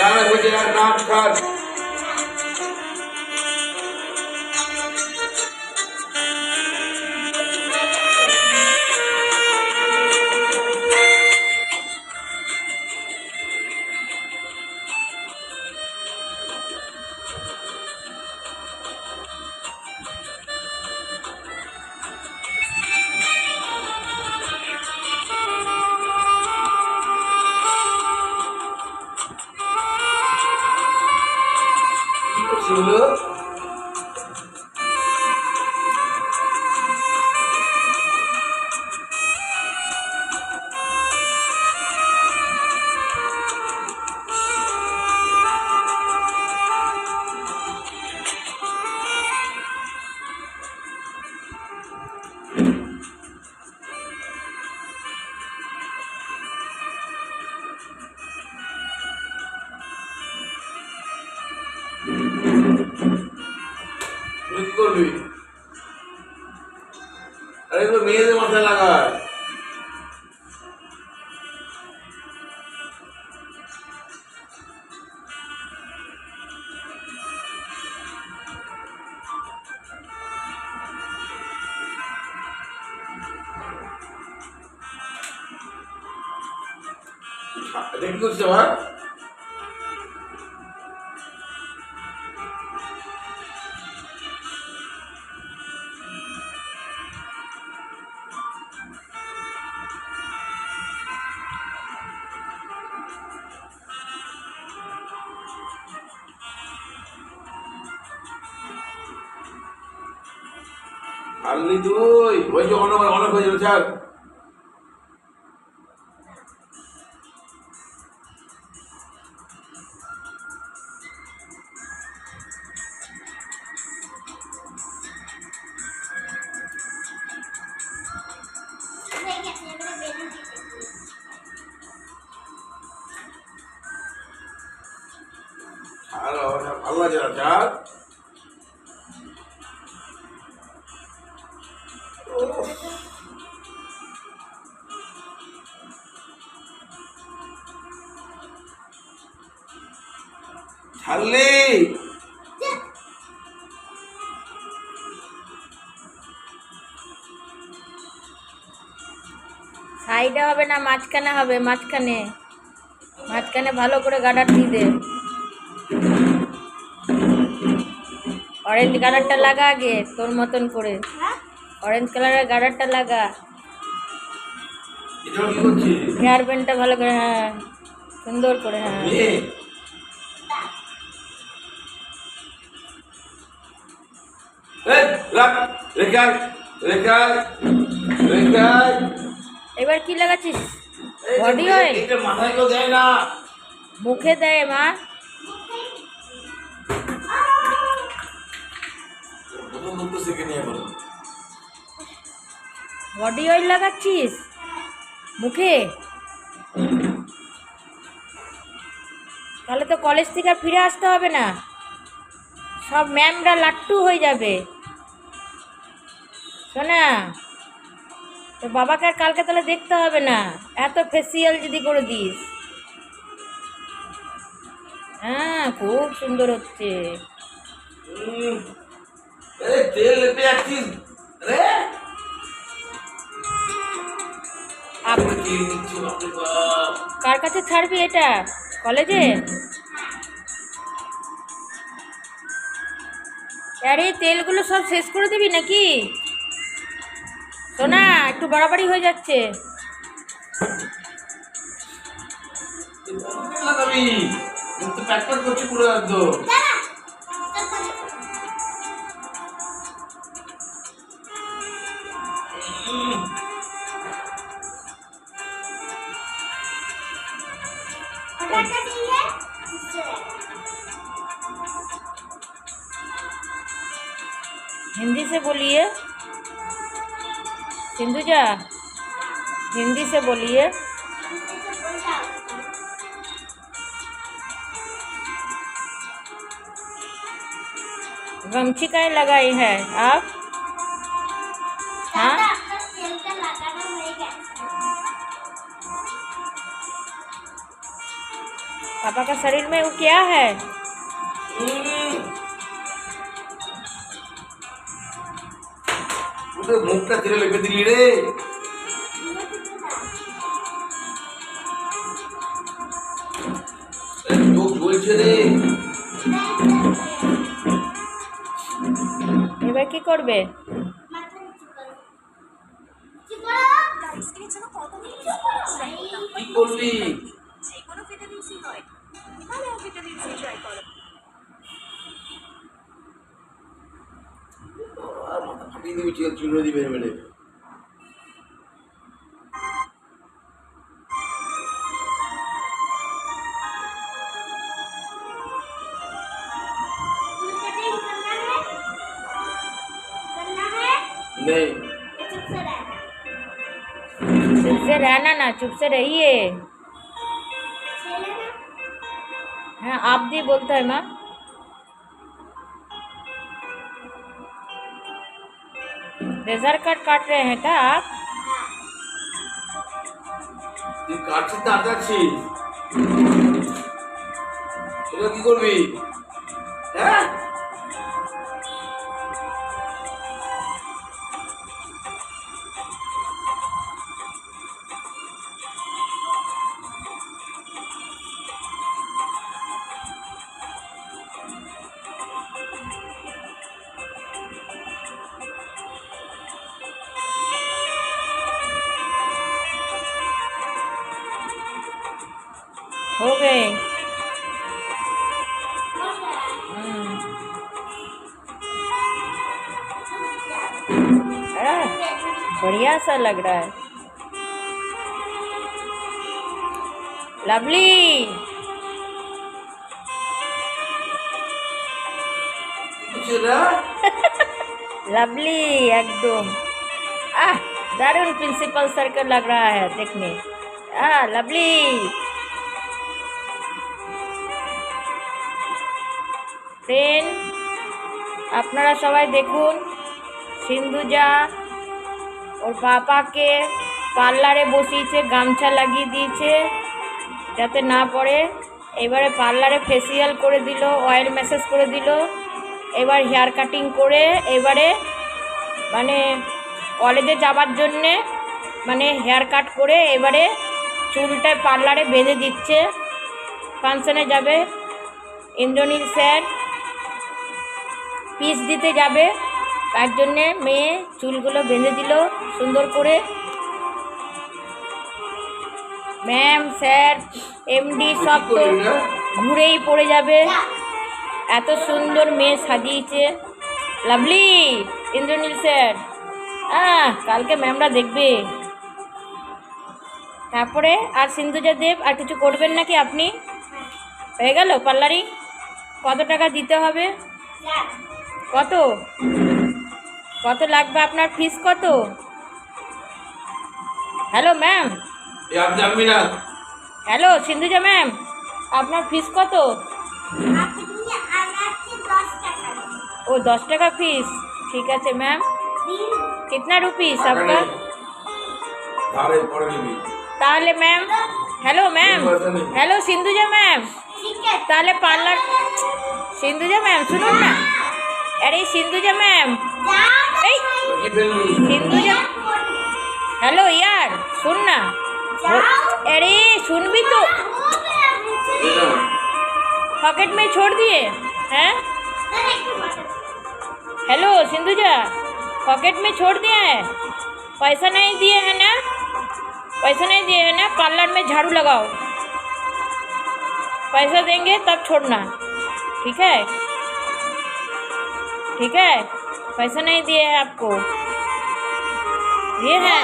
जाना मुझे यार नाम खान শুনলো কি করবি আরে তো মেয়েদের মাথায় লাগায় এটা কি করছে আবার আল্লি তুই ওই যে অনেক অনেক হয়ে যাবে স্যার আর ভালো লাগে না স্যার ছাড়লি সাইডে হবে না, মাঝখানে হবে। মাঝখানে মাঝখানে ভালো করে গার্ডার দিয়ে দে। অরেঞ্জ গার্ডারটা লাগা আগে তোর মতন করে। অরেঞ্জ কালারের গার্ডারটা লাগা। এটা কি করছিস হেয়ার ব্যান্ডটা ভালো করে, হ্যাঁ সুন্দর করে, হ্যাঁ এবার কি লাগাচ্ছিস? বডি অয়েল মাথায় কেউ দেয় না মুখে দেয় মা। বডি অয়েল লাগাচ্ছিস মুখে? তাহলে তো কলেজ থেকে আর ফিরে আসতে হবে না, সব ম্যামরা লাট্টু হয়ে যাবে। শোনা, তো বাবাকে আর কালকে তাহলে দেখতে হবে না, এত ফেসিয়াল যদি করে দিস। হ্যাঁ খুব সুন্দর হচ্ছে। তেল লেপে যাচ্ছিস কার কাছে ছাড়বি এটা? কলেজে? আরে তেলগুলো সব শেষ করে দিবি নাকি? শোনা, একটু বাড়াবাড়ি হয়ে যাচ্ছে। করছি পুরো একদম हिंदी से बोलिए सिंधुजा, हिंदी से बोलिए। गमछी का लगाई है आप? हाँ अब पापा का शरीर में वो क्या है? ওটা মুখটা ছেড়ে লেগে দিলি রে। চোখ জ্বলছে রে। এবার কি করবে? কি করলি? মাথা ফাটিয়ে দিবি, চুলো দিবে মেরে। नहीं, चुप से रहना ना, चुप से रहिए। हाँ आप भी बोलता है माँ। रेजर कट काट रहे हैं क्या आप? তুই কাটছিস না আটাচ্ছিস? এটা কি করবি? হ্যাঁ? हो गए। बढ़िया सा लग रहा है। लवली लवली एकदम दारुण प्रिंसिपल सर का लग रहा है देखने। लवली ফ্রেন্ড আপনারা সবাই দেখুন, সিন্ধুজা ওর পাপাকে পার্লারে বসিয়েছে, গামছা লাগিয়ে দিয়েছে যাতে না পড়ে। এবারে পার্লারে ফেসিয়াল করে দিল, অয়েল ম্যাসাজ করে দিল, এবার হেয়ার কাটিং করে এবারে মানে কলেজে যাবার জন্যে মানে হেয়ার কাট করে এবারে চুলটা পার্লারে বেঁধে দিচ্ছে। ফাংশনে যাবে, ইন্দ্রনীল স্যার পিস দিতে যাবে, তার জন্যে মেয়ে চুলগুলো বেঁধে দিল সুন্দর করে। ম্যাম স্যার এমডি সব তো ঘুরেই পড়ে যাবে, এত সুন্দর মেয়ে সাজিয়েছে। লাভলি ইন্দ্রনীল স্যার কালকে ম্যামরা দেখবে। তারপরে আর সিন্ধুজা দেব আর কিছু করবেন নাকি আপনি? হয়ে গেল পার্লারি? কত টাকা দিতে হবে? কত কত লাগবে আপনার? ফিস কত? হ্যালো ম্যাম, জানবি না? হ্যালো সিন্ধুজা ম্যাম, আপনার ফিস কত? ও 10 টাকা ফিস, ঠিক আছে ম্যাম। कितना रुपीस आपका? তাহলে ma'am, hello ma'am, hello Sindhuja ma'am, তাহলে পার্লার সিন্ধুজা ম্যাম শুনুন না। আরে সিন্ধুজা ম্যাম, এই সিন্ধুজা, हेलो यार सुन ना। अरे सुन भी तो, पॉकेट में छोड़ दिए हैं? हेलो सिंधुजा, पॉकेट में छोड़ दिया है? पैसा नहीं दिए है ना? पैसा नहीं दिए है ना? पार्लर में झाड़ू लगाओ, पैसा देंगे तब छोड़ना, ठीक है? ठीक है, पैसा नहीं दिए है आपको, ये है।